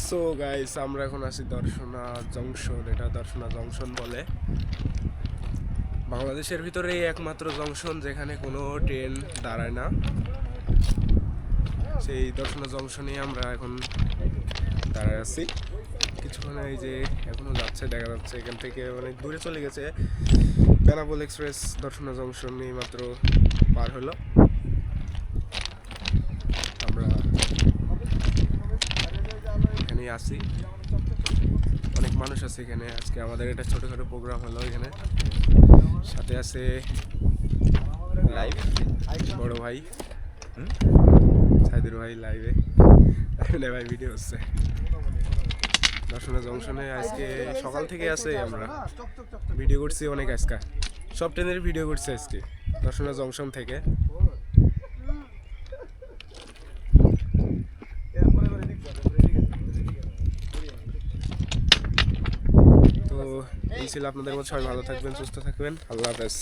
So guys, আমরা এখন আছি দর্শনা জংশন। এটা দর্শনা জংশন বলে। বাংলাদেশের ভিতরে একমাত্র জংশন যেখানে কোনো ট্রেন দাঁড়ায় না। সেই দর্শনা জংশনে আমরা এখন দাঁড়ায় আছি। কিছুক্ষণ এই যে এখনো যাচ্ছে, দেখা যাচ্ছে এখান থেকে অনেক দূরে চলে গেছে। বেনাপোল এক্সপ্রেস দর্শনা জংশন এই মাত্র পার হলো। আমরা এখানেই আছি, অনেক মানুষ আছে এখানে। আজকে আমাদের এটা ছোটখাটো প্রোগ্রাম হলো এখানে। সাথে আছে লাইভ বড় ভাই সাইদুর ভাই, লাইভে ভাই ভিডিও হচ্ছে দর্শনা জংশনে। আজকে সকাল থেকে আছে, আমরা ভিডিও করছি অনেক। আজকে সব ট্রেনের ভিডিও করছি আজকে দর্শনা জংশন থেকে। তো এই ছিল আপনাদের মধ্যে। সবাই ভালো থাকবেন, সুস্থ থাকবেন। আল্লাহ হাফেজ।